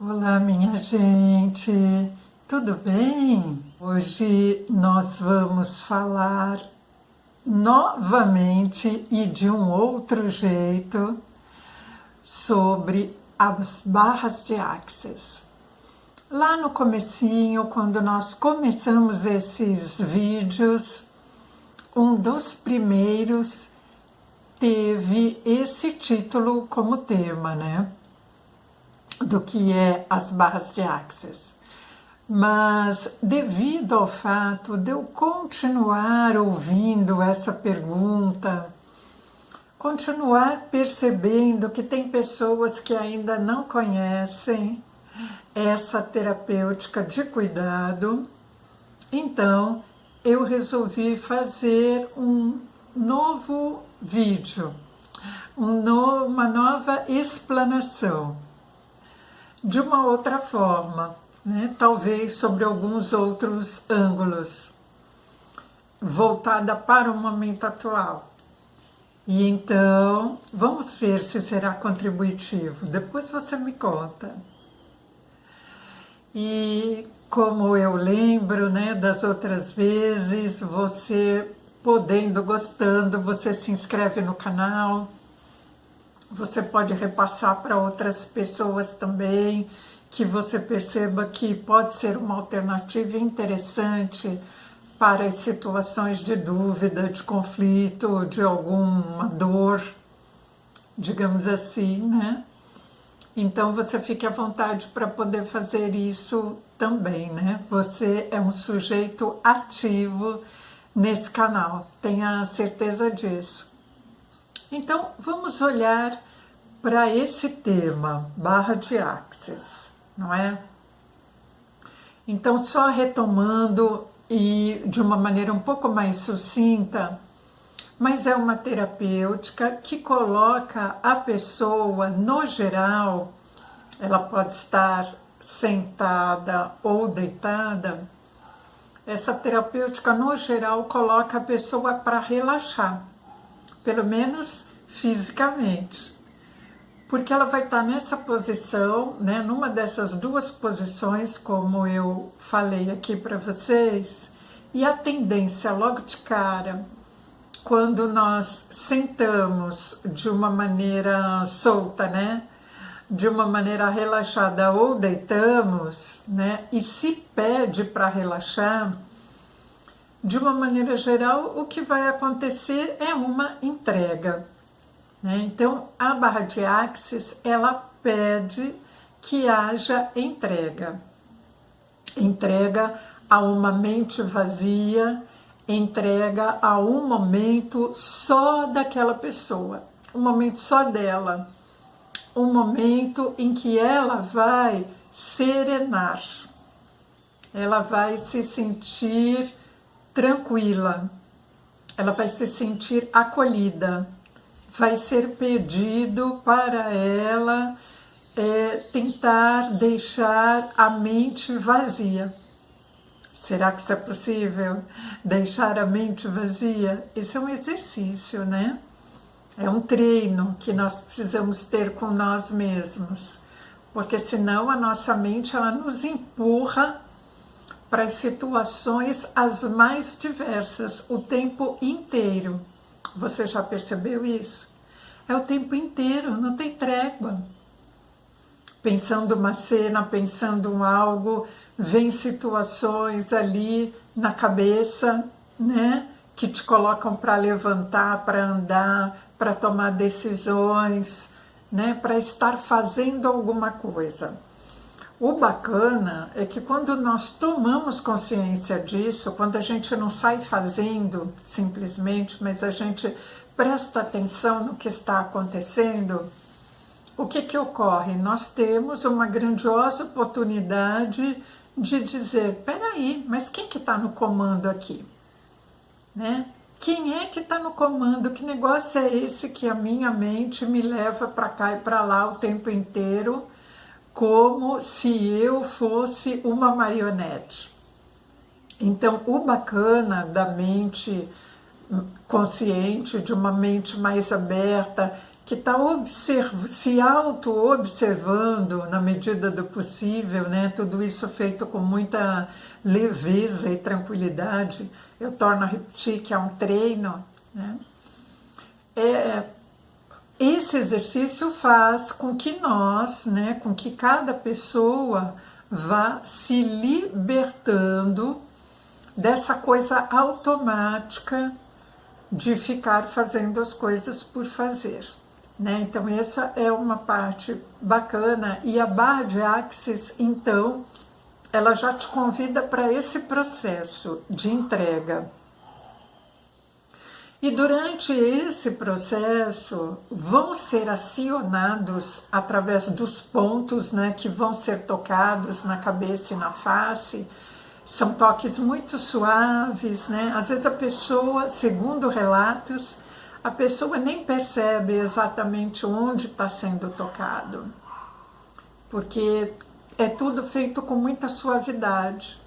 Olá, minha gente, tudo bem? Hoje nós vamos falar novamente e de um outro jeito sobre as barras de Access. Lá no comecinho, quando nós começamos esses vídeos, um dos primeiros teve esse título como tema, né? Do que é as barras de Access. Mas devido ao fato de eu continuar ouvindo essa pergunta, continuar percebendo que tem pessoas que ainda não conhecem essa terapêutica de cuidado, então eu resolvi fazer um novo vídeo, uma nova explanação, de uma outra forma, né? Talvez sobre alguns outros ângulos, voltada para o momento atual. E então, vamos ver se será contributivo. Depois você me conta. E como eu lembro, né, das outras vezes, você podendo, gostando, você se inscreve no canal. Você pode repassar para outras pessoas também, que você perceba que pode ser uma alternativa interessante para as situações de dúvida, de conflito, de alguma dor, digamos assim, né? Então você fique à vontade para poder fazer isso também, né? Você é um sujeito ativo nesse canal, tenha certeza disso. Então, vamos olhar para esse tema, barra de Access, não é? Então, só retomando e de uma maneira um pouco mais sucinta, mas é uma terapêutica que coloca a pessoa, no geral, ela pode estar sentada ou deitada, essa terapêutica, no geral, coloca a pessoa para relaxar, pelo menos fisicamente, porque ela vai estar nessa posição, né, numa dessas duas posições, como eu falei aqui para vocês, e a tendência logo de cara, quando nós sentamos de uma maneira solta, né, de uma maneira relaxada ou deitamos, né, e se pede para relaxar, de uma maneira geral, o que vai acontecer é uma entrega, né? Então, a barra de Access, ela pede que haja entrega. Entrega a uma mente vazia, entrega a um momento só daquela pessoa, um momento só dela, um momento em que ela vai serenar, ela vai se sentir tranquila, ela vai se sentir acolhida, vai ser pedido para ela tentar deixar a mente vazia. Será que isso é possível? Deixar a mente vazia? Esse é um exercício, né? É um treino que nós precisamos ter com nós mesmos, porque senão a nossa mente ela nos empurra para as situações as mais diversas, o tempo inteiro. Você já percebeu isso? É o tempo inteiro, não tem trégua. Pensando uma cena, pensando em algo, vem situações ali na cabeça, né? Que te colocam para levantar, para andar, para tomar decisões, né? Para estar fazendo alguma coisa. O bacana é que quando nós tomamos consciência disso, quando a gente não sai fazendo simplesmente, mas a gente presta atenção no que está acontecendo, o que ocorre? Nós temos uma grandiosa oportunidade de dizer, peraí, mas quem que está no comando aqui? Né? Quem é que está no comando? Que negócio é esse que a minha mente me leva para cá e para lá o tempo inteiro, como se eu fosse uma marionete? Então, o bacana da mente consciente, de uma mente mais aberta, que está se auto-observando na medida do possível, né? Tudo isso feito com muita leveza e tranquilidade. Eu torno a repetir que é um treino, né? Esse exercício faz com que nós, né, com que cada pessoa vá se libertando dessa coisa automática de ficar fazendo as coisas por fazer, né? Então essa é uma parte bacana, e a barra de Axis, então, ela já te convida para esse processo de entrega. E durante esse processo vão ser acionados através dos pontos, né, que vão ser tocados na cabeça e na face. São toques muito suaves, né? Às vezes a pessoa, segundo relatos, a pessoa nem percebe exatamente onde está sendo tocado, porque é tudo feito com muita suavidade.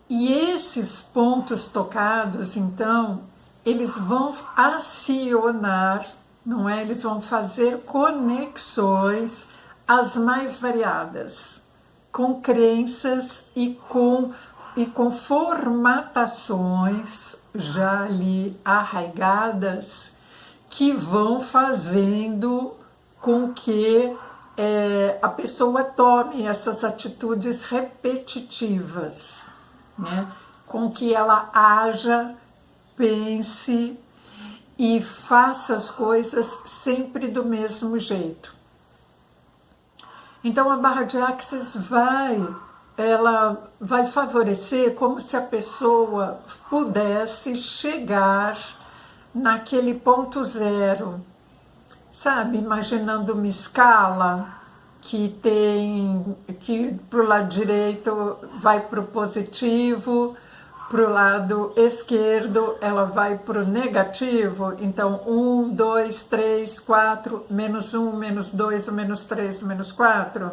E esses pontos tocados, então, eles vão acionar, não é? Eles vão fazer conexões as mais variadas, com crenças e com formatações já ali arraigadas, que vão fazendo com que a pessoa tome essas atitudes repetitivas, né? Com que ela haja, pense e faça as coisas sempre do mesmo jeito. Então a barra de Axis ela vai favorecer como se a pessoa pudesse chegar naquele ponto zero, sabe? Imaginando uma escala que pro lado direito vai para o positivo, pro lado esquerdo ela vai para o negativo. Então 1, 2, 3, 4, menos 1, menos 2, menos 3, menos 4.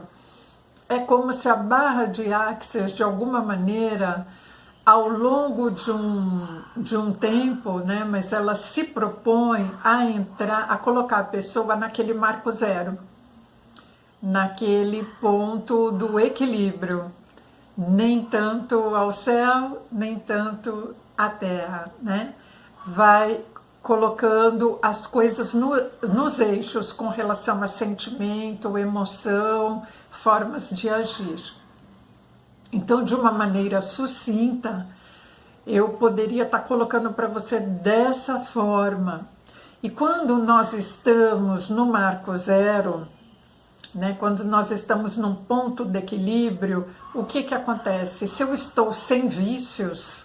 É como se a barra de Axis, de alguma maneira, ao longo de um tempo, né, mas ela se propõe a colocar a pessoa naquele marco zero, naquele ponto do equilíbrio, nem tanto ao céu, nem tanto à terra, né? Vai colocando as coisas nos eixos com relação a sentimento, emoção, formas de agir. Então, de uma maneira sucinta, eu poderia estar colocando para você dessa forma. E quando nós estamos no marco zero, né, quando nós estamos num ponto de equilíbrio, o que acontece? Se eu estou sem vícios,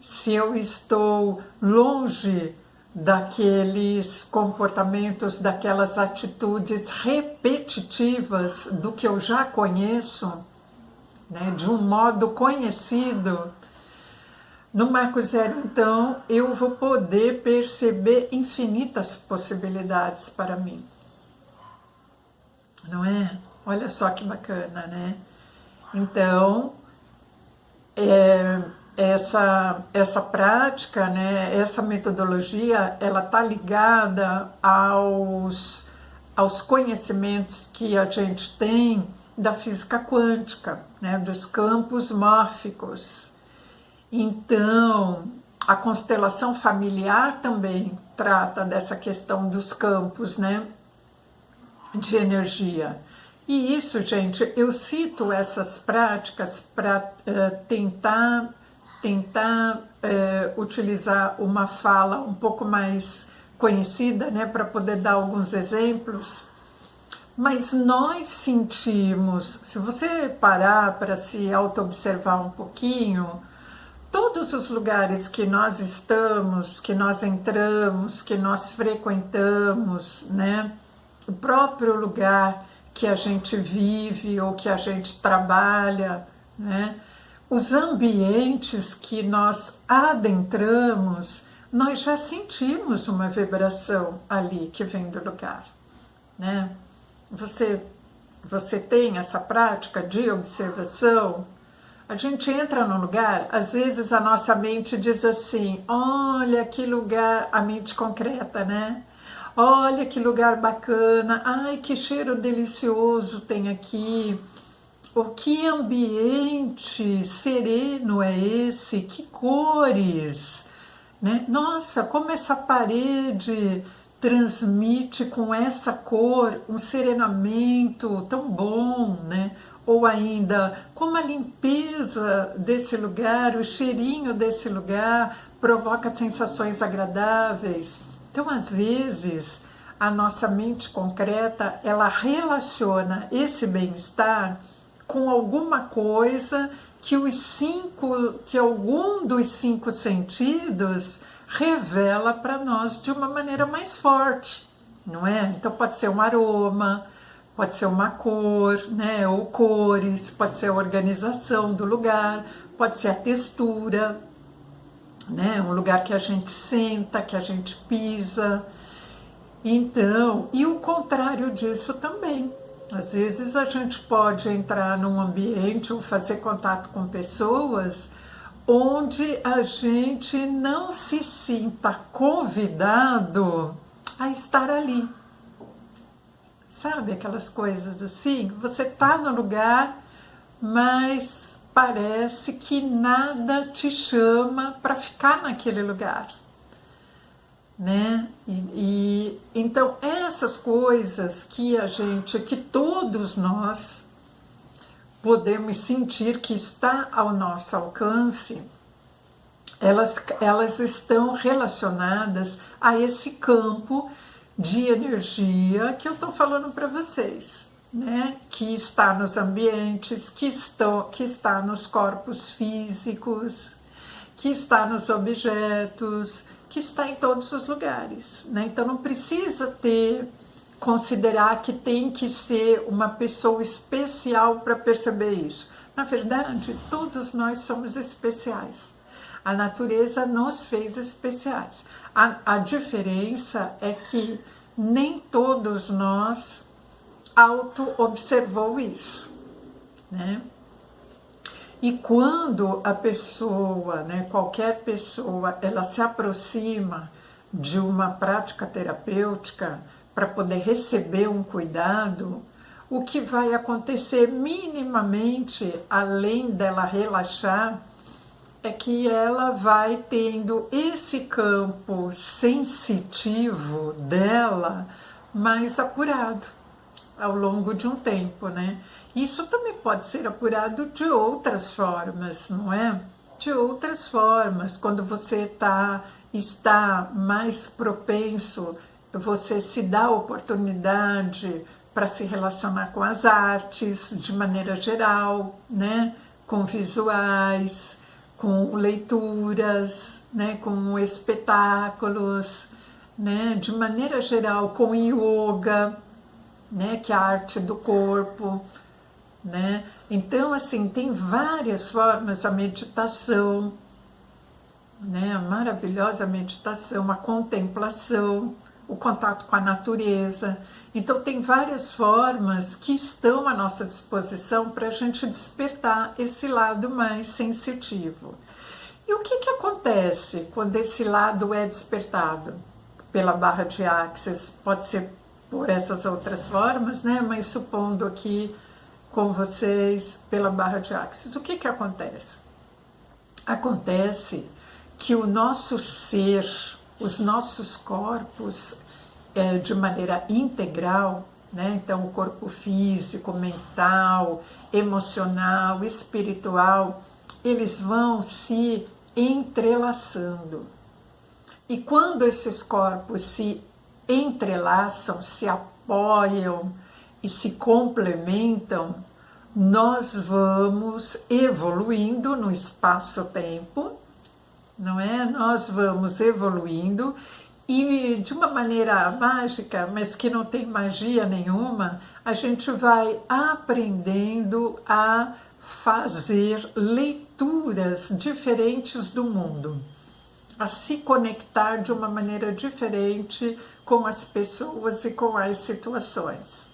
se eu estou longe daqueles comportamentos, daquelas atitudes repetitivas do que eu já conheço, né, de um modo conhecido, no marco zero, então, eu vou poder perceber infinitas possibilidades para mim. Não é? Olha só que bacana, né? Então, essa prática, né, essa metodologia, ela está ligada aos conhecimentos que a gente tem da física quântica, né, dos campos mórficos. Então, a constelação familiar também trata dessa questão dos campos, né, de energia. E isso, gente, eu cito essas práticas para tentar utilizar uma fala um pouco mais conhecida, né, para poder dar alguns exemplos. Mas nós sentimos, se você parar para se auto-observar um pouquinho, todos os lugares que nós estamos, que nós entramos, que nós frequentamos, né, o próprio lugar que a gente vive ou que a gente trabalha, né? Os ambientes que nós adentramos, nós já sentimos uma vibração ali que vem do lugar, né? Você tem essa prática de observação? A gente entra num lugar, às vezes a nossa mente diz assim, olha que lugar, a mente concreta, né? olha que lugar bacana, ai que cheiro delicioso tem aqui, o que ambiente sereno é esse, que cores, né? Nossa, como essa parede transmite com essa cor um serenamento tão bom, né? Ou ainda, como a limpeza desse lugar, o cheirinho desse lugar provoca sensações agradáveis. Então, às vezes, a nossa mente concreta, ela relaciona esse bem-estar com alguma coisa que algum dos 5 sentidos revela para nós de uma maneira mais forte, não é? Então pode ser um aroma, pode ser uma cor, né? Ou cores, pode ser a organização do lugar, pode ser a textura, né? Um lugar que a gente senta, que a gente pisa. Então, e o contrário disso também. Às vezes a gente pode entrar num ambiente ou fazer contato com pessoas onde a gente não se sinta convidado a estar ali. Sabe aquelas coisas assim? Você está no lugar, mas parece que nada te chama para ficar naquele lugar, né? Então essas coisas que todos nós podemos sentir que está ao nosso alcance, elas estão relacionadas a esse campo de energia que eu estou falando para vocês, né? Que está nos ambientes, que está nos corpos físicos, que está nos objetos, que está em todos os lugares, né? Então não precisa considerar que tem que ser uma pessoa especial para perceber isso. Na verdade, todos nós somos especiais. A natureza nos fez especiais. A diferença é que nem todos nós auto-observou isso, né? E quando a pessoa, né, qualquer pessoa, ela se aproxima de uma prática terapêutica para poder receber um cuidado, o que vai acontecer minimamente, além dela relaxar, é que ela vai tendo esse campo sensitivo dela mais apurado ao longo de um tempo, né? Isso também pode ser apurado de outras formas, não é? De outras formas, quando você está mais propenso, você se dá a oportunidade para se relacionar com as artes de maneira geral, né? Com visuais, com leituras, né? Com espetáculos, né? De maneira geral, com yoga, né? Que é a arte do corpo, né? Então, assim, tem várias formas, a meditação, né? A maravilhosa meditação, a contemplação, o contato com a natureza. Então, tem várias formas que estão à nossa disposição para a gente despertar esse lado mais sensitivo. E o que acontece quando esse lado é despertado? Pela barra de Axis, pode ser por essas outras formas, né? Mas supondo aqui com vocês pela barra de Axis, o que acontece? Acontece que o nosso ser, os nossos corpos, de maneira integral, né? Então, o corpo físico, mental, emocional, espiritual, eles vão se entrelaçando. E quando esses corpos se entrelaçam, se apoiam e se complementam, nós vamos evoluindo no espaço-tempo, não é? Nós vamos evoluindo e de uma maneira mágica, mas que não tem magia nenhuma, a gente vai aprendendo a fazer leituras diferentes do mundo, a se conectar de uma maneira diferente com as pessoas e com as situações.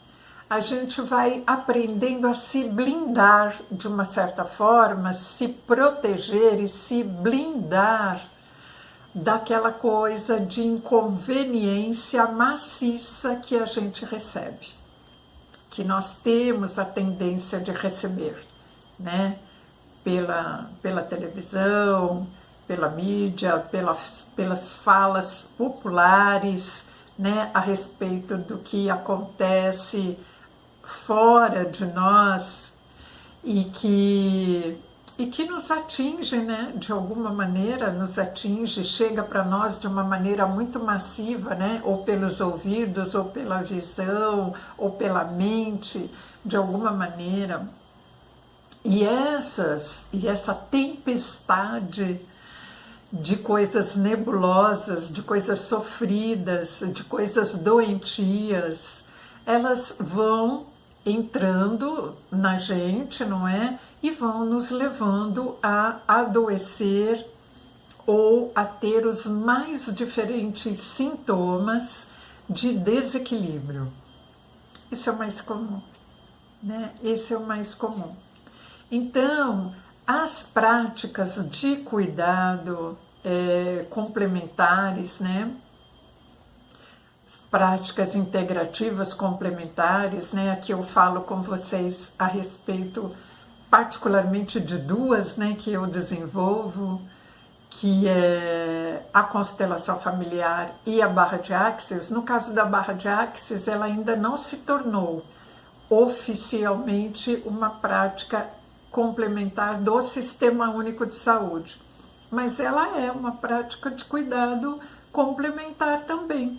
A gente vai aprendendo a se blindar de uma certa forma, se proteger e se blindar daquela coisa de inconveniência maciça que a gente recebe, que nós temos a tendência de receber, né? Pela televisão, pela mídia, pelas falas populares, né? A respeito do que acontece fora de nós e que nos atinge, né? De alguma maneira nos atinge, chega para nós de uma maneira muito massiva, né? Ou pelos ouvidos, ou pela visão, ou pela mente, de alguma maneira. E essa tempestade de coisas nebulosas, de coisas sofridas, de coisas doentias, elas vão entrando na gente, não é? E vão nos levando a adoecer ou a ter os mais diferentes sintomas de desequilíbrio. Isso é o mais comum, né? Esse é o mais comum. Então, as práticas de cuidado complementares, né? Práticas integrativas complementares, né? Aqui eu falo com vocês a respeito particularmente de duas, né, que eu desenvolvo, que é a constelação familiar e a barra de Axis. No caso da barra de Axis, ela ainda não se tornou oficialmente uma prática complementar do Sistema Único de Saúde, mas ela é uma prática de cuidado complementar também,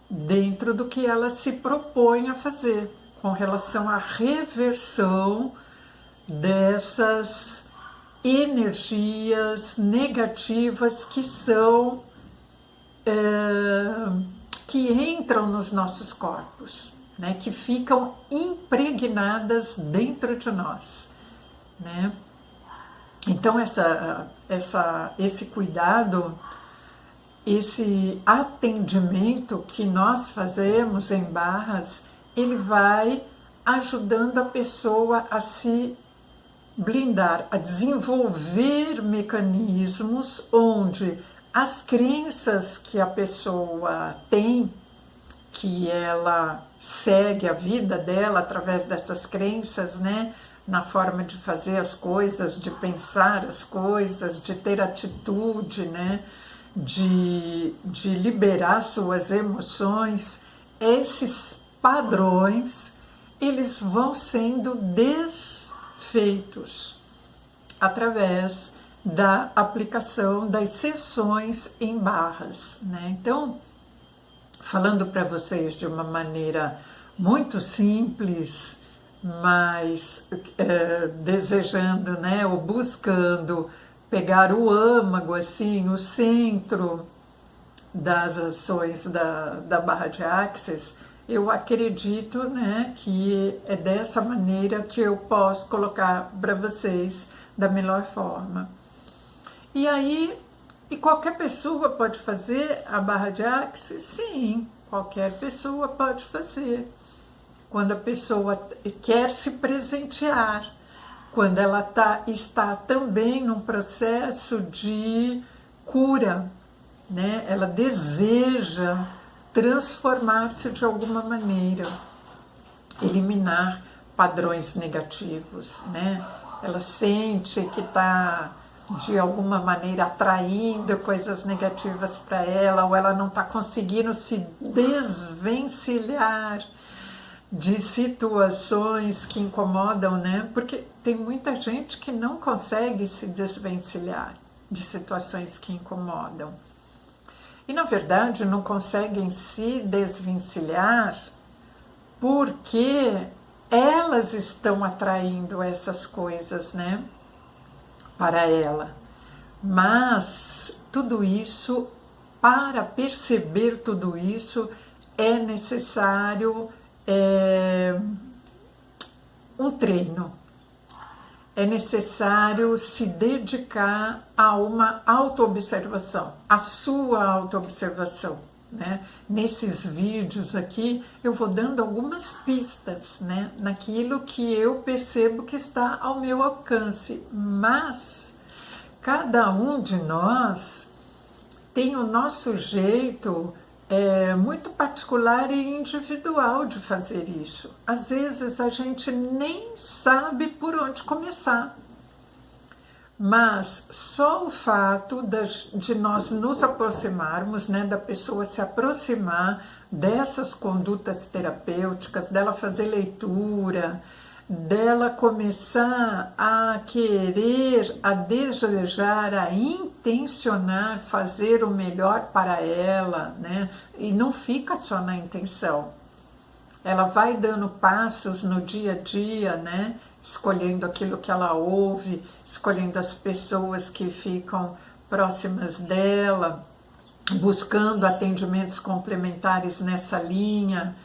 dentro do que ela se propõe a fazer com relação à reversão dessas energias negativas que são que entram nos nossos corpos, né, que ficam impregnadas dentro de nós, né? Então esse cuidado, esse atendimento que nós fazemos em barras, ele vai ajudando a pessoa a se blindar, a desenvolver mecanismos onde as crenças que a pessoa tem, que ela segue a vida dela através dessas crenças, né? Na forma de fazer as coisas, de pensar as coisas, de ter atitude, né? De liberar suas emoções, esses padrões, eles vão sendo desfeitos através da aplicação das sessões em barras, né? Então, falando para vocês de uma maneira muito simples, mas desejando, né, ou buscando pegar o âmago, assim, o centro das ações da barra de Axis, eu acredito, né, que é dessa maneira que eu posso colocar para vocês da melhor forma. E aí, qualquer pessoa pode fazer a barra de Axis? Sim, qualquer pessoa pode fazer. Quando a pessoa quer se presentear, quando ela está também num processo de cura, né? Ela deseja transformar-se de alguma maneira, eliminar padrões negativos, né? Ela sente que está, de alguma maneira, atraindo coisas negativas para ela, ou ela não está conseguindo se desvencilhar de situações que incomodam, né? Porque tem muita gente que não consegue se desvencilhar de situações que incomodam. E, na verdade, não conseguem se desvencilhar porque elas estão atraindo essas coisas, né? Para ela. Mas tudo isso, para perceber tudo isso, é necessário um treino, é necessário se dedicar a uma autoobservação, a sua autoobservação, né? Nesses vídeos aqui eu vou dando algumas pistas, né, naquilo que eu percebo que está ao meu alcance, mas cada um de nós tem o nosso jeito muito particular e individual de fazer isso. Às vezes a gente nem sabe por onde começar, mas só o fato de nós nos aproximarmos, né, da pessoa se aproximar dessas condutas terapêuticas, dela fazer leitura, dela começar a querer, a desejar, a intencionar fazer o melhor para ela, né? E não fica só na intenção. Ela vai dando passos no dia a dia, né? Escolhendo aquilo que ela ouve, escolhendo as pessoas que ficam próximas dela, buscando atendimentos complementares nessa linha.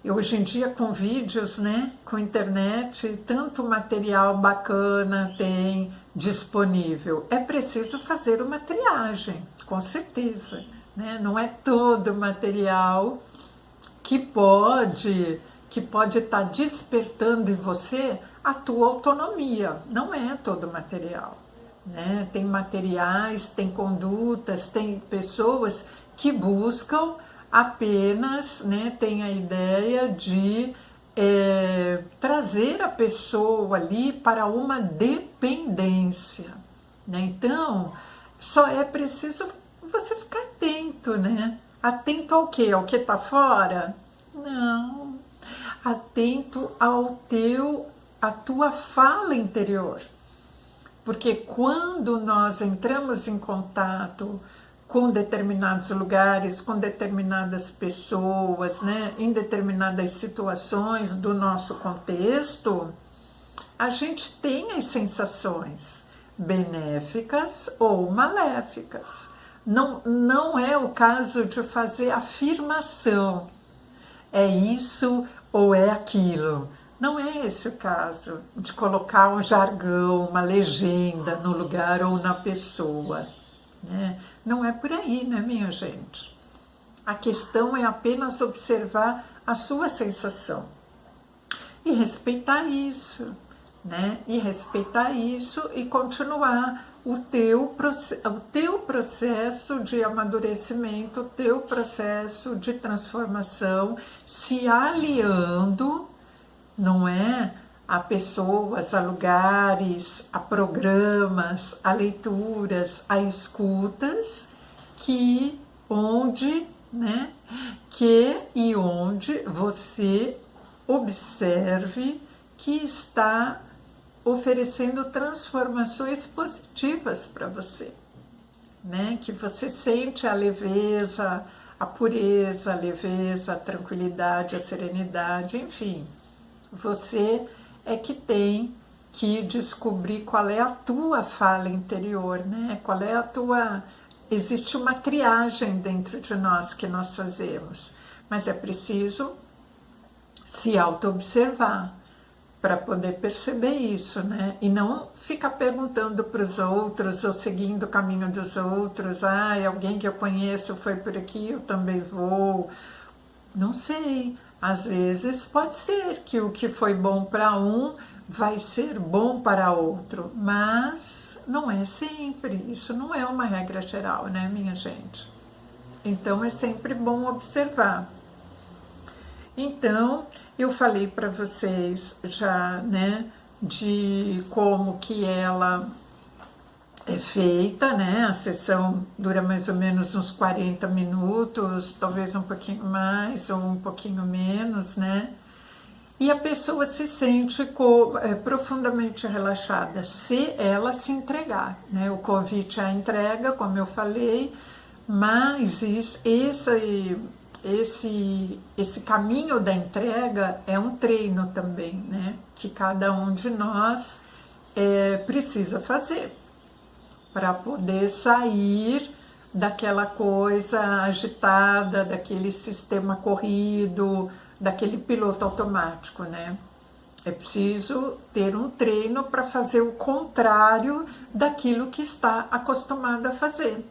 E hoje em dia, com vídeos, né, com internet, tanto material bacana tem disponível. É preciso fazer uma triagem, com certeza, né? Não é todo material que pode estar despertando em você a tua autonomia. Não é todo material, né? Tem materiais, tem condutas, tem pessoas que buscam apenas, né, tem a ideia de trazer a pessoa ali para uma dependência, né? Então, só é preciso você ficar atento, né? Atento ao quê? Ao que está fora? Não. Atento à tua fala interior. Porque quando nós entramos em contato com determinados lugares, com determinadas pessoas, né, em determinadas situações do nosso contexto, a gente tem as sensações benéficas ou maléficas. Não é o caso de fazer afirmação, é isso ou é aquilo. Não é esse o caso de colocar um jargão, uma legenda no lugar ou na pessoa, né? Não é por aí, né, minha gente? A questão é apenas observar a sua sensação e respeitar isso, né? E respeitar isso e continuar o teu processo de amadurecimento, o teu processo de transformação, se aliando, não é, a pessoas, a lugares, a programas, a leituras, a escutas onde você observe que está oferecendo transformações positivas para você, né? Que você sente a leveza, a pureza, a leveza, a tranquilidade, a serenidade, enfim. Você é que tem que descobrir qual é a tua fala interior, né? Qual é a tua... Existe uma triagem dentro de nós que nós fazemos, mas é preciso se auto-observar para poder perceber isso, né? E não ficar perguntando para os outros ou seguindo o caminho dos outros. Alguém que eu conheço foi por aqui, eu também vou. Não sei. Às vezes pode ser que o que foi bom para um vai ser bom para outro, mas não é sempre. Isso não é uma regra geral, né, minha gente? Então é sempre bom observar. Então, eu falei para vocês já, né, de como que ela é feita, né? A sessão dura mais ou menos uns 40 minutos, talvez um pouquinho mais ou um pouquinho menos, né? E a pessoa se sente profundamente relaxada se ela se entregar, né? O convite à entrega, como eu falei, mas esse caminho da entrega é um treino também, né? Que cada um de nós precisa fazer para poder sair daquela coisa agitada, daquele sistema corrido, daquele piloto automático, né? É preciso ter um treino para fazer o contrário daquilo que está acostumado a fazer.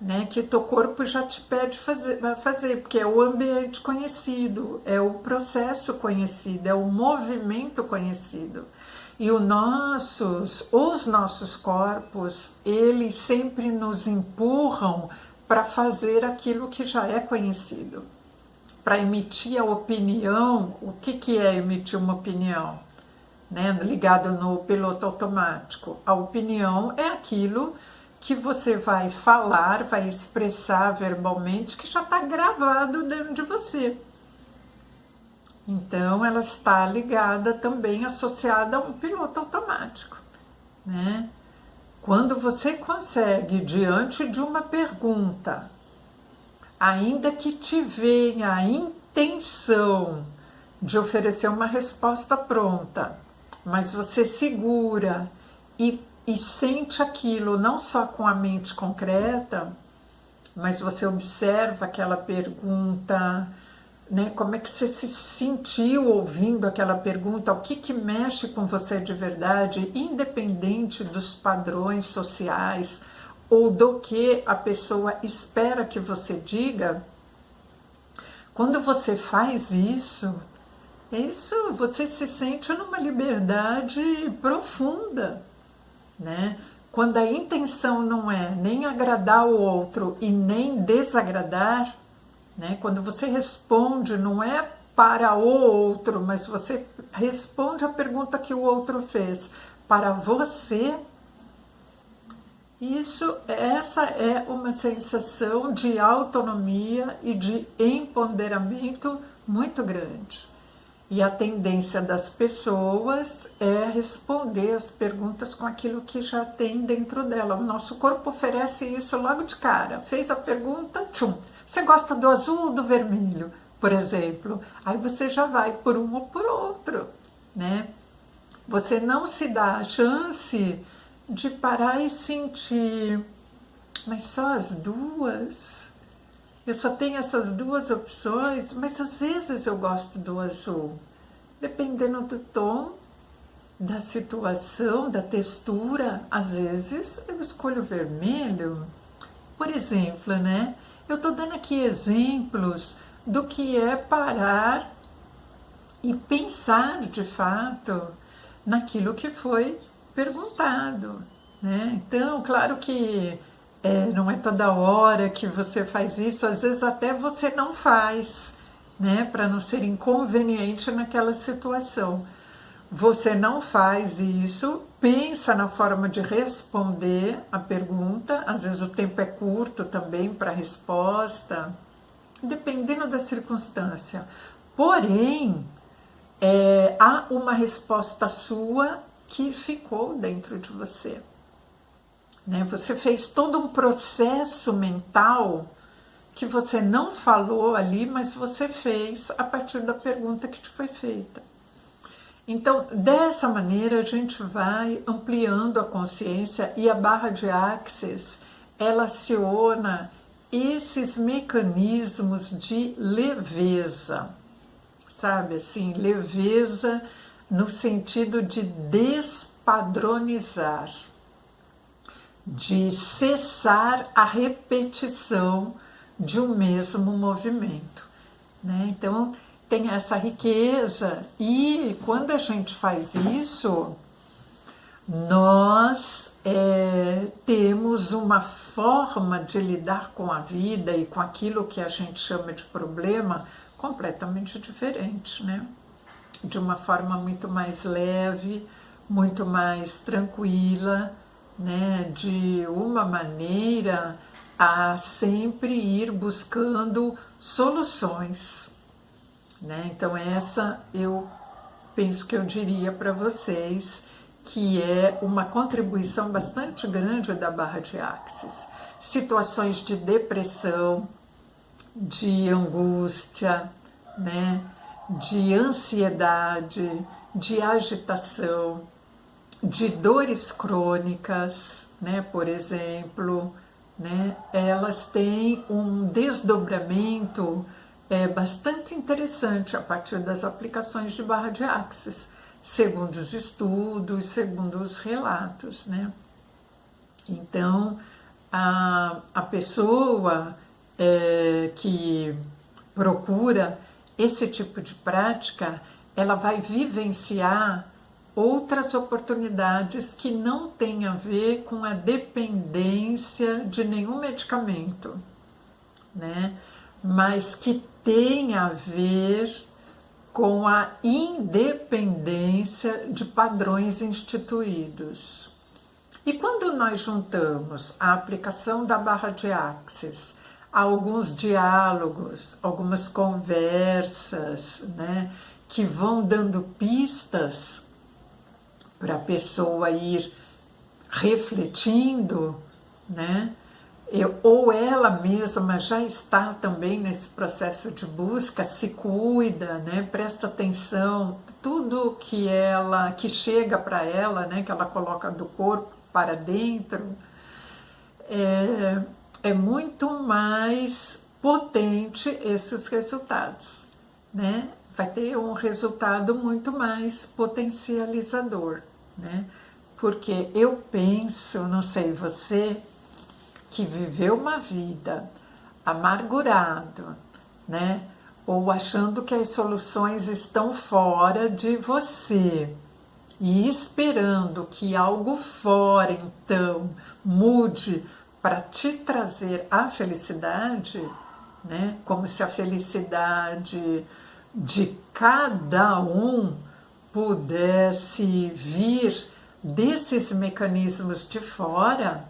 né, que teu corpo já te pede fazer, porque é o ambiente conhecido, é o processo conhecido, é o movimento conhecido. E os nossos corpos, eles sempre nos empurram para fazer aquilo que já é conhecido. Para emitir a opinião, o que é emitir uma opinião? Né, ligado no piloto automático. A opinião é aquilo que você vai falar, vai expressar verbalmente, que já está gravado dentro de você. Então, ela está ligada também, associada a um piloto automático, né? Quando você consegue, diante de uma pergunta, ainda que te venha a intenção de oferecer uma resposta pronta, mas você segura e sente aquilo não só com a mente concreta, mas você observa aquela pergunta, né? Como é que você se sentiu ouvindo aquela pergunta, o que mexe com você de verdade, independente dos padrões sociais ou do que a pessoa espera que você diga. Quando você faz isso, você se sente numa liberdade profunda, né? Quando a intenção não é nem agradar o outro e nem desagradar, né? Quando você responde, não é para o outro, mas você responde a pergunta que o outro fez para você. Essa é uma sensação de autonomia e de empoderamento muito grande. E a tendência das pessoas é responder as perguntas com aquilo que já tem dentro dela. O nosso corpo oferece isso logo de cara. Fez a pergunta, tchum. Você gosta do azul ou do vermelho, por exemplo? Aí você já vai por um ou por outro, né? Você não se dá a chance de parar e sentir, mas só as duas? Eu só tenho essas duas opções, mas às vezes eu gosto do azul. Dependendo do tom, da situação, da textura, às vezes eu escolho vermelho. Por exemplo, né? Eu estou dando aqui exemplos do que é parar e pensar de fato naquilo que foi perguntado, né? Então, claro que não é toda hora que você faz isso, às vezes até você não faz, né? Para não ser inconveniente naquela situação. Você não faz isso, pensa na forma de responder a pergunta, às vezes o tempo é curto também para a resposta, dependendo da circunstância. Porém, há uma resposta sua que ficou dentro de você. Né? Você fez todo um processo mental que você não falou ali, mas você fez a partir da pergunta que te foi feita. Então, dessa maneira, a gente vai ampliando a consciência e a barra de Axis, ela aciona esses mecanismos de leveza, sabe assim, leveza no sentido de despadronizar, de cessar a repetição de um mesmo movimento, né? Então, tem essa riqueza, e quando a gente faz isso, nós temos uma forma de lidar com a vida e com aquilo que a gente chama de problema completamente diferente, né? De uma forma muito mais leve, muito mais tranquila, né? De uma maneira a sempre ir buscando soluções. Né? Então essa eu penso que eu diria para vocês que é uma contribuição bastante grande da barra de Axis. Situações de depressão, de angústia, né? De ansiedade, de agitação, de dores crônicas, né? Por exemplo, né? Elas têm um desdobramento bastante interessante a partir das aplicações de barra de Axis, segundo os estudos, segundo os relatos, né? Então, a pessoa que procura esse tipo de prática, ela vai vivenciar outras oportunidades que não têm a ver com a dependência de nenhum medicamento, né? Mas que tem a ver com a independência de padrões instituídos. E quando nós juntamos a aplicação da barra de Axis, alguns diálogos, algumas conversas, né, que vão dando pistas para a pessoa ir refletindo, né, ou ela mesma já está também nesse processo de busca, se cuida, né, presta atenção, tudo que chega para ela, né, que ela coloca do corpo para dentro, é muito mais potente esses resultados, né? Vai ter um resultado muito mais potencializador, né? Porque eu penso, não sei você, que viveu uma vida amargurado, né? Ou achando que as soluções estão fora de você e esperando que algo fora, então, mude para te trazer a felicidade, né? Como se a felicidade de cada um pudesse vir desses mecanismos de fora,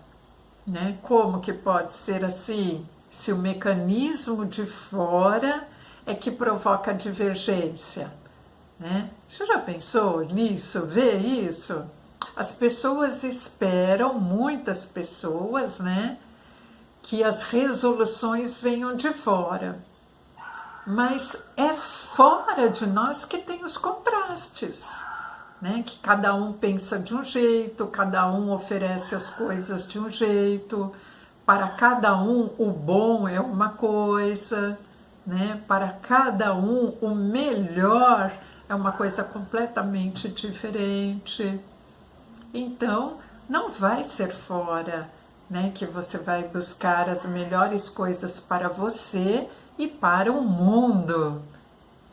né? Como que pode ser assim? Se o mecanismo de fora é que provoca divergência, né? Você já pensou nisso? Vê isso? As pessoas esperam, muitas pessoas, né, que as resoluções venham de fora. Mas é fora de nós que tem os contrastes, né? Que cada um pensa de um jeito, cada um oferece as coisas de um jeito, para cada um o bom é uma coisa, né? Para cada um o melhor é uma coisa completamente diferente. Então, não vai ser fora, né, que você vai buscar as melhores coisas para você e para o mundo,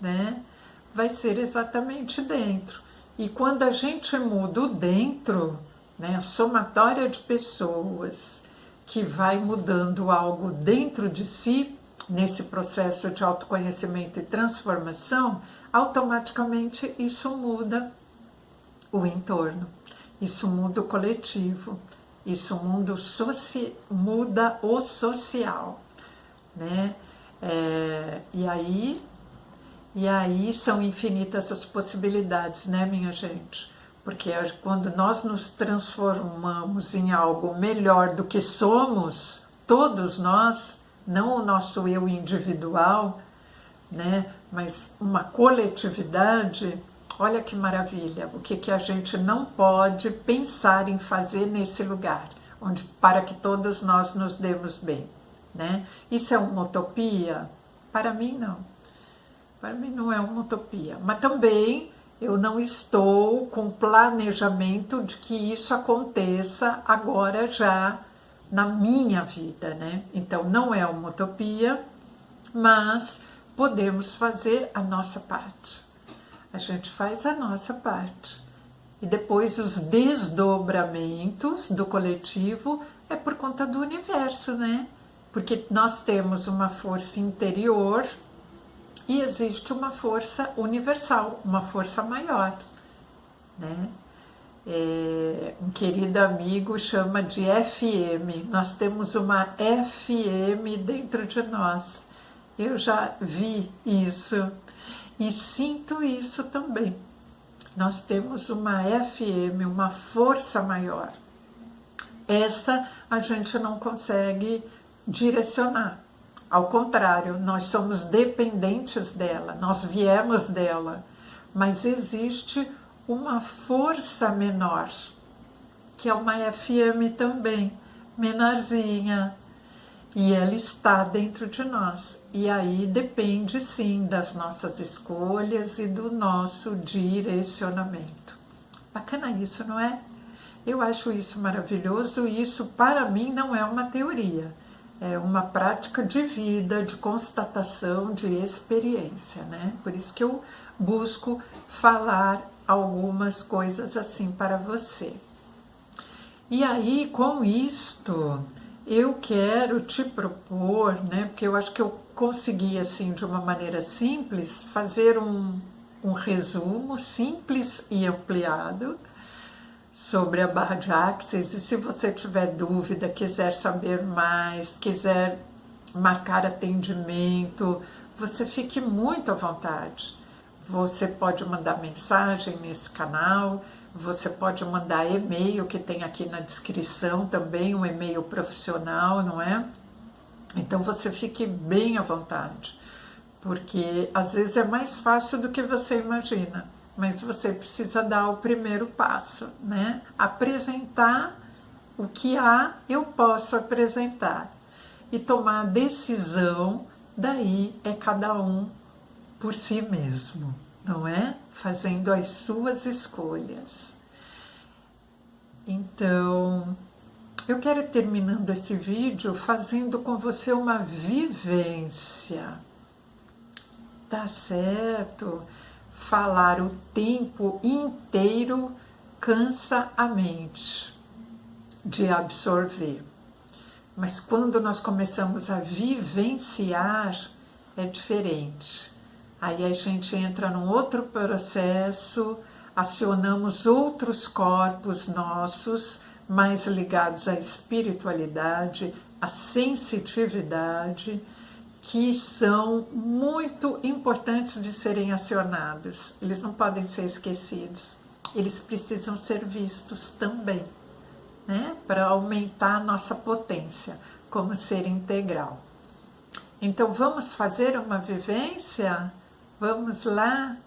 né? Vai ser exatamente dentro. E quando a gente muda o dentro, né, a somatória de pessoas que vai mudando algo dentro de si, nesse processo de autoconhecimento e transformação, automaticamente isso muda o entorno, isso muda o coletivo, isso muda o social, né? E aí são infinitas as possibilidades, né, minha gente? Porque quando nós nos transformamos em algo melhor do que somos, todos nós, não o nosso eu individual, né, mas uma coletividade, olha que maravilha, o que a gente não pode pensar em fazer nesse lugar, onde para que todos nós nos demos bem, né? Isso é uma utopia? Para mim não. Para mim não é uma utopia, mas também eu não estou com planejamento de que isso aconteça agora já na minha vida, né? Então não é uma utopia, mas podemos fazer a nossa parte. A gente faz a nossa parte. E depois os desdobramentos do coletivo é por conta do universo, né? Porque nós temos uma força interior e existe uma força universal, uma força maior, né? Um querido amigo chama de FM. Nós temos uma FM dentro de nós. Eu já vi isso e sinto isso também. Nós temos uma FM, uma força maior. Essa a gente não consegue direcionar. Ao contrário, nós somos dependentes dela, nós viemos dela. Mas existe uma força menor, que é uma FM também, menorzinha. E ela está dentro de nós. E aí depende, sim, das nossas escolhas e do nosso direcionamento. Bacana isso, não é? Eu acho isso maravilhoso e isso para mim não é uma teoria, é uma prática de vida, de constatação, de experiência, né? Por isso que eu busco falar algumas coisas assim para você. E aí, com isto, eu quero te propor, né? Porque eu acho que eu consegui, assim, de uma maneira simples, fazer um resumo simples e ampliado sobre a barra de Axis. E se você tiver dúvida, quiser saber mais, quiser marcar atendimento, você fique muito à vontade. Você pode mandar mensagem nesse canal, você pode mandar e-mail, que tem aqui na descrição também, um e-mail profissional, não é? Então você fique bem à vontade, porque às vezes é mais fácil do que você imagina, mas você precisa dar o primeiro passo, né? Apresentar o que há, eu posso apresentar, e tomar a decisão, daí é cada um por si mesmo, não é? Fazendo as suas escolhas. Então, eu quero ir terminando esse vídeo fazendo com você uma vivência. Tá certo? Falar o tempo inteiro cansa a mente de absorver. Mas quando nós começamos a vivenciar, é diferente. Aí a gente entra num outro processo, acionamos outros corpos nossos, mais ligados à espiritualidade, à sensitividade, que são muito importantes de serem acionados. Eles não podem ser esquecidos, eles precisam ser vistos também, né? Para aumentar a nossa potência como ser integral. Então vamos fazer uma vivência? Vamos lá?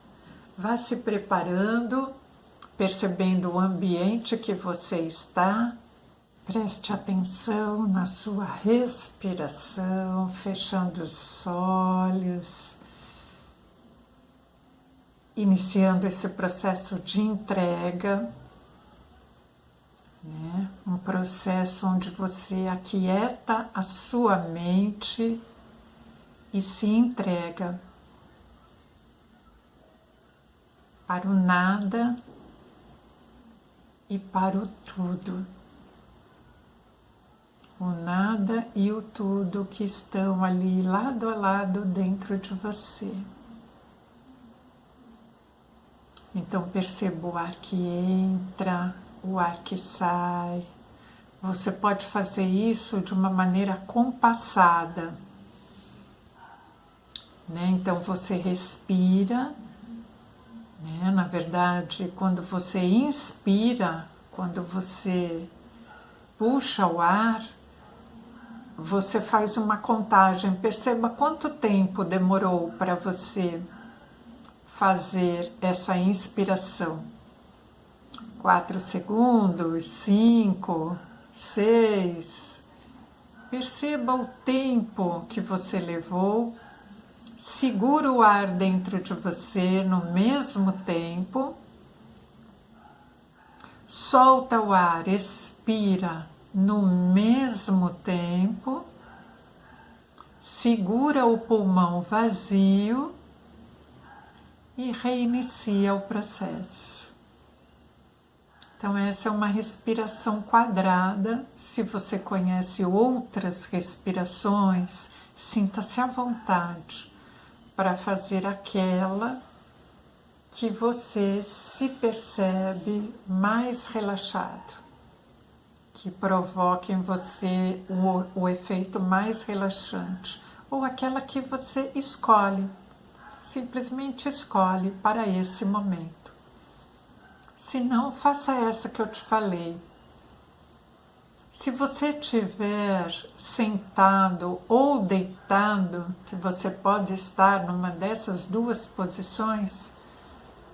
Vá se preparando, percebendo o ambiente que você está. Preste atenção na sua respiração, fechando os olhos, iniciando esse processo de entrega, né? Um processo onde você aquieta a sua mente e se entrega para o nada e para o tudo. O nada e o tudo que estão ali lado a lado dentro de você. Então perceba o ar que entra, o ar que sai. Você pode fazer isso de uma maneira compassada, né? Então você respira, né? Na verdade, quando você inspira, quando você puxa o ar, você faz uma contagem, perceba quanto tempo demorou para você fazer essa inspiração. 4 segundos, 5, 6. Perceba o tempo que você levou, segura o ar dentro de você no mesmo tempo, solta o ar, expira no mesmo tempo, segura o pulmão vazio e reinicia o processo. Então essa é uma respiração quadrada. Se você conhece outras respirações, sinta-se à vontade para fazer aquela que você se percebe mais relaxado, que provoque em você o efeito mais relaxante, ou aquela que você escolhe, simplesmente escolhe para esse momento. Se não, faça essa que eu te falei. Se você estiver sentado ou deitado, que você pode estar numa dessas duas posições,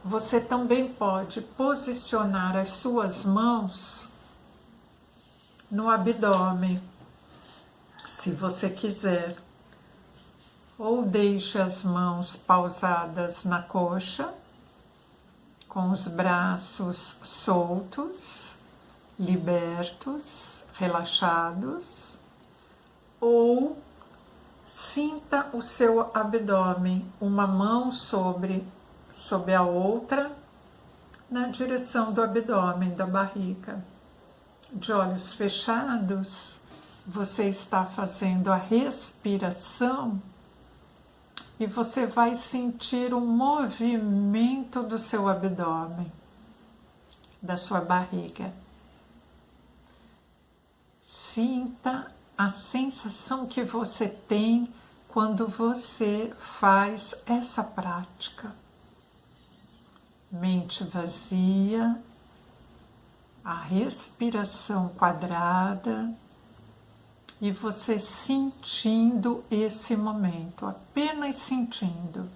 você também pode posicionar as suas mãos no abdômen, se você quiser, ou deixe as mãos pausadas na coxa, com os braços soltos, libertos, relaxados, ou sinta o seu abdômen, uma mão sobre a outra, na direção do abdômen, da barriga. De olhos fechados, você está fazendo a respiração e você vai sentir um movimento do seu abdômen, da sua barriga. Sinta a sensação que você tem quando você faz essa prática. Mente vazia, a respiração quadrada e você sentindo esse momento, apenas sentindo.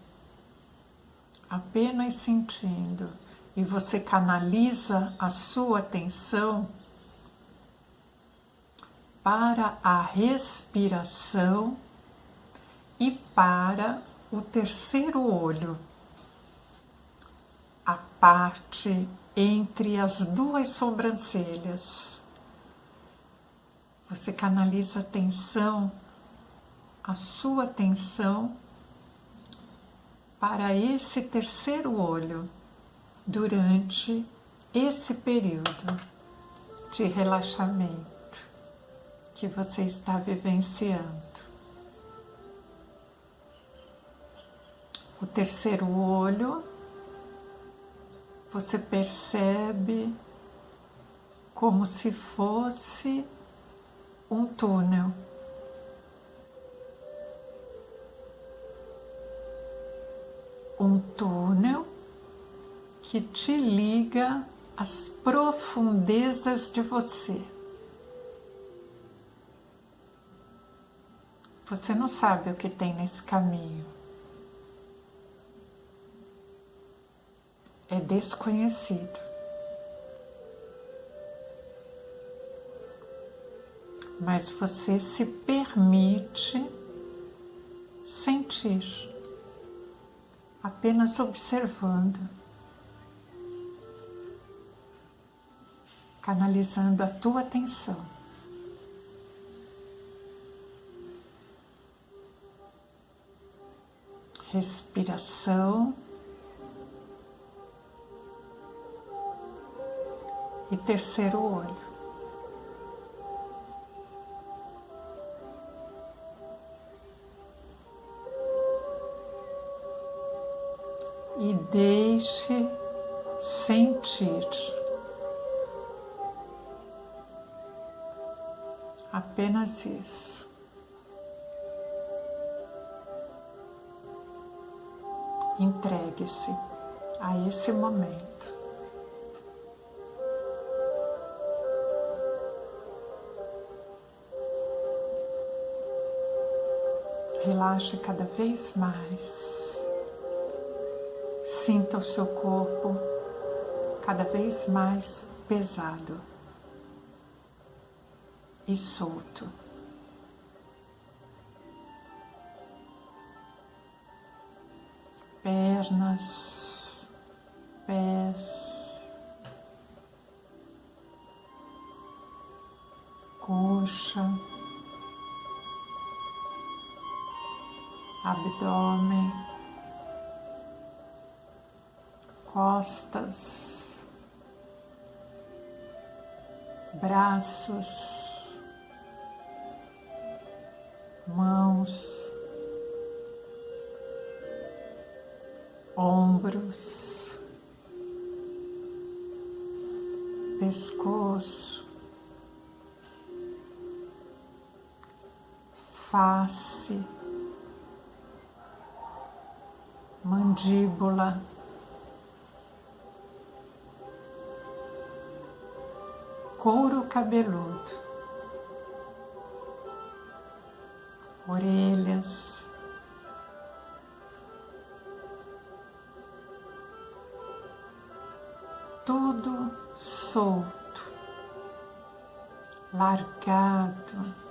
E você canaliza a sua atenção para a respiração e para o terceiro olho, a parte entre as duas sobrancelhas. Você canaliza a sua atenção para esse terceiro olho durante esse período de relaxamento que você está vivenciando. O terceiro olho, você percebe como se fosse um túnel. Um túnel que te liga às profundezas de você. Você não sabe o que tem nesse caminho. É desconhecido. Mas você se permite sentir, apenas observando, canalizando a tua atenção. Respiração e terceiro olho. E deixe sentir. Apenas isso. Entregue-se a esse momento. Relaxe cada vez mais. Sinta o seu corpo cada vez mais pesado e solto. Pernas, pés, coxa, abdômen, costas, braços, mãos, ombros, pescoço, face, mandíbula, couro cabeludo, orelhas, tudo solto, largado,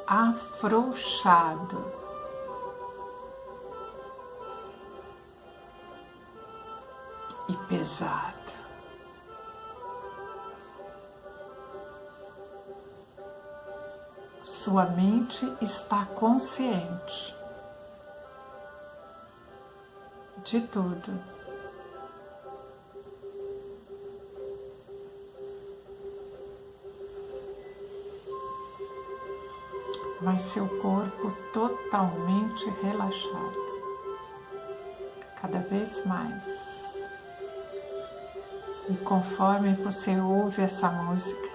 afrouxado. e pesado. Sua mente está consciente de tudo. Mas seu corpo totalmente relaxado, cada vez mais. E conforme você ouve essa música,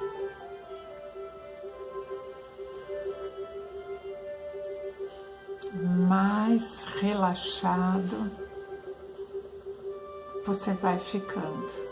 mais relaxado você vai ficando.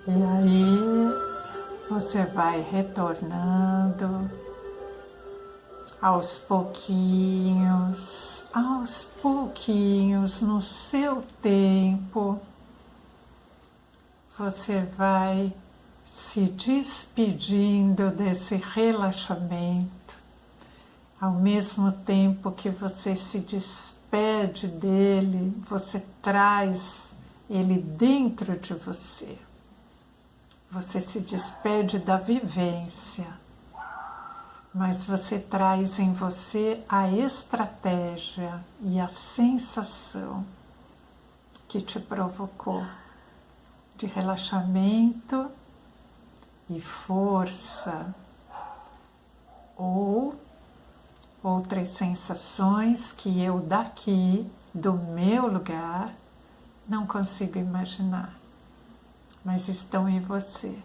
E aí você vai retornando aos pouquinhos, no seu tempo. Você vai se despedindo desse relaxamento, ao mesmo tempo que você se despede dele, você traz ele dentro de você. Você se despede da vivência, mas você traz em você a estratégia e a sensação que te provocou de relaxamento e força, ou outras sensações que eu daqui, do meu lugar, não consigo imaginar, mas estão em você.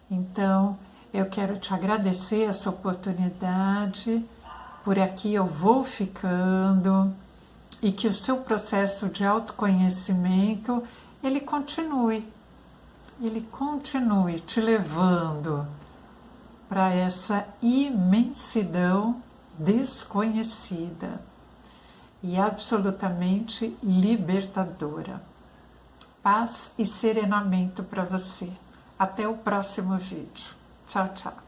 Então, eu quero te agradecer essa oportunidade, por aqui eu vou ficando, e que o seu processo de autoconhecimento, ele continue te levando para essa imensidão desconhecida e absolutamente libertadora. Paz e serenamento para você. Até o próximo vídeo. Tchau, tchau.